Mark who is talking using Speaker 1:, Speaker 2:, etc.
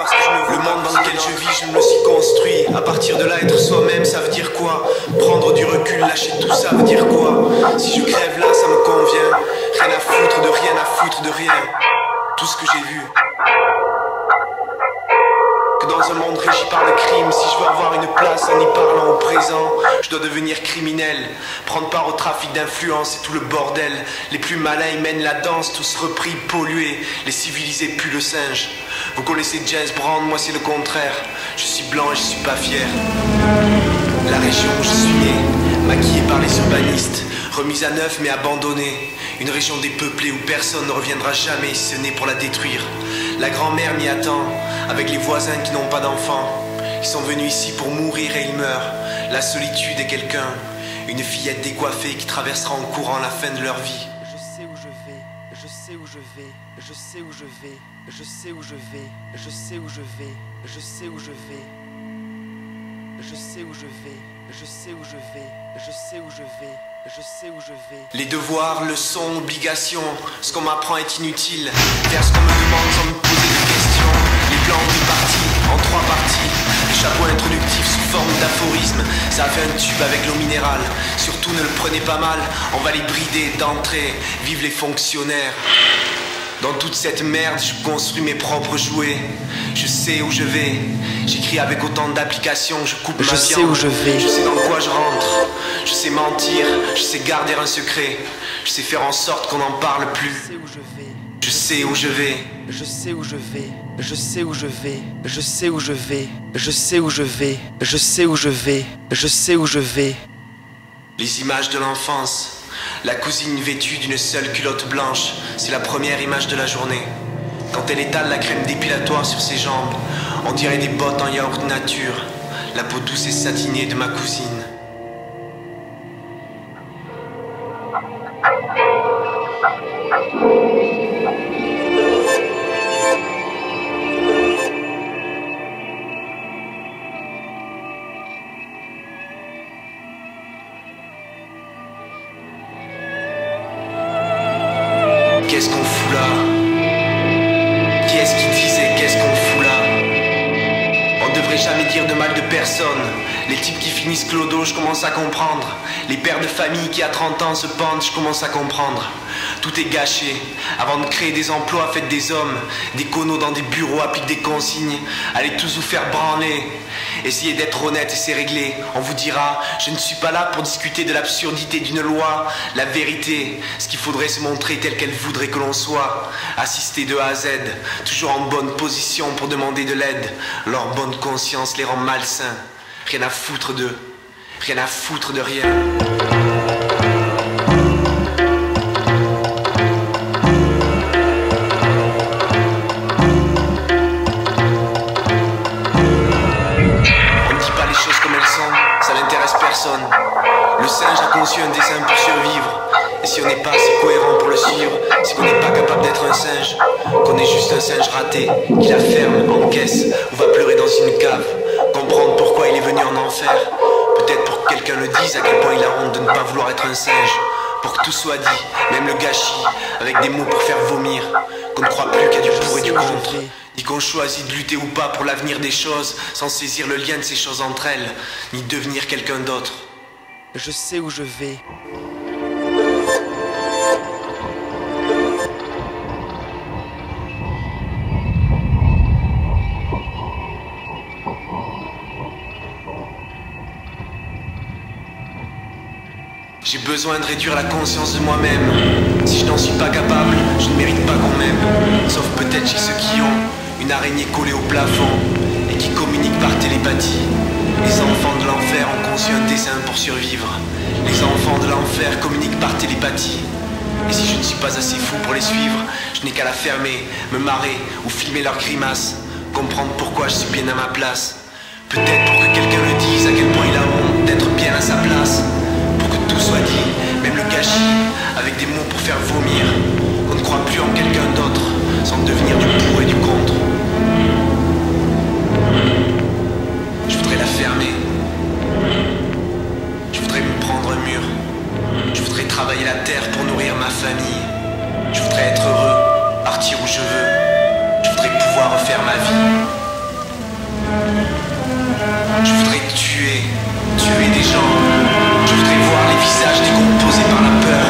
Speaker 1: parce que je ne veux. Le monde dans lequel je vis, je me le suis construit. À partir de là, être soi-même, ça veut dire quoi? Prendre du recul, lâcher tout ça veut dire quoi? Si je crève là, ça me convient. Rien à foutre de rien, à foutre de rien. Tout ce que j'ai vu. Que dans un monde régi par le crime, si je veux avoir une place en y parlant au présent, je dois devenir criminel, prendre part au trafic d'influence et tout le bordel. Les plus malins y mènent la danse, tous repris, pollués, les civilisés puent le singe. Vous connaissez James Brown, moi c'est le contraire. Je suis blanc et je suis pas fier. La région où je suis né, maquillée par les urbanistes, remise à neuf mais abandonnée. Une région dépeuplée où personne ne reviendra jamais si ce n'est pour la détruire. La grand-mère m'y attend, avec les voisins qui n'ont pas d'enfants. Ils sont venus ici pour mourir et ils meurent. La solitude est quelqu'un, une fillette décoiffée qui traversera en courant la fin de leur vie.
Speaker 2: Je sais où je vais, je sais où je vais, je sais où je vais, je sais où je vais, je sais où je vais, je sais où je vais. Je sais où je vais, je sais où je vais, je sais où je vais, je sais où je vais.
Speaker 1: Les devoirs, leçons, obligations, ce qu'on m'apprend est inutile. Faire ce qu'on me demande sans me poser de questions. Les plans répartis en 3 parties. Le chapeau introductif sous forme d'aphorisme. Ça a fait un tube avec l'eau minérale. Surtout ne le prenez pas mal, on va les brider d'entrée. Vive les fonctionnaires. Dans toute cette merde, je construis mes propres jouets. Je sais où je vais. J'écris avec autant d'applications, je coupe ma viande.
Speaker 2: Je sais où je vais.
Speaker 1: Je sais dans quoi je rentre. Je sais mentir, je sais garder un secret. Je sais faire en sorte qu'on n'en parle plus.
Speaker 2: Je sais où je vais.
Speaker 1: Je sais où je vais.
Speaker 2: Je sais où je vais. Je sais où je vais. Je sais où je vais. Je sais où je vais. Je sais où je vais.
Speaker 1: Les images de l'enfance. La cousine vêtue d'une seule culotte blanche, c'est la première image de la journée. Quand elle étale la crème dépilatoire sur ses jambes, on dirait des bottes en yaourt nature. La peau douce et satinée de ma cousine. Qu'est-ce qu'on fout là? Qui est-ce qui disait qu'est-ce qu'on fout là? On ne devrait jamais dire de mal de personne. Les types qui finissent clodo, je commence à comprendre. Les pères de famille qui à 30 ans se pendent, je commence à comprendre. Tout est gâché. Avant de créer des emplois, faites des hommes. Des conos dans des bureaux appliquent des consignes. Allez tous vous faire branler. Essayez d'être honnête et c'est réglé. On vous dira, je ne suis pas là pour discuter de l'absurdité d'une loi. La vérité, ce qu'il faudrait se montrer tel qu'elle voudrait que l'on soit. Assister de A à Z, toujours en bonne position pour demander de l'aide. Leur bonne conscience les rend malsains. Rien à foutre d'eux, rien à foutre de rien. Ça n'intéresse personne. Le singe a conçu un dessin pour survivre. Et si on n'est pas assez cohérent pour le suivre, c'est qu'on n'est pas capable d'être un singe, qu'on est juste un singe raté, qui la ferme, encaisse, ou va pleurer dans une cave. Comprendre pourquoi il est venu en enfer. Peut-être pour que quelqu'un le dise à quel point il a honte de ne pas vouloir être un singe. Pour que tout soit dit, même le gâchis, avec des mots pour faire vomir. Qu'on ne croit plus qu'il y a du pour et du contre. Ni qu'on choisit de lutter ou pas pour l'avenir des choses, sans saisir le lien de ces choses entre elles, ni devenir quelqu'un d'autre.
Speaker 2: Je sais où je vais.
Speaker 1: J'ai besoin de réduire la conscience de moi-même. Si je n'en suis pas capable, je ne mérite pas qu'on m'aime. Sauf peut-être chez ceux qui ont une araignée collée au plafond et qui communiquent par télépathie. Les enfants de l'enfer ont conçu un dessin pour survivre. Les enfants de l'enfer communiquent par télépathie. Et si je ne suis pas assez fou pour les suivre, je n'ai qu'à la fermer, me marrer ou filmer leurs grimaces. Comprendre pourquoi je suis bien à ma place. Peut-être pour que quelqu'un le dise à quel point il a honte d'être bien à sa place. Tout soit dit, même le gâchis, avec des mots pour faire vomir. On ne croit plus en quelqu'un d'autre, sans devenir du pour et du contre. Je voudrais la fermer. Je voudrais me prendre un mur. Je voudrais travailler la terre pour nourrir ma famille. Je voudrais être heureux, partir où je veux. Je voudrais pouvoir refaire ma vie. Je voudrais tuer des gens. Je voudrais voir les visages décomposés par la peur.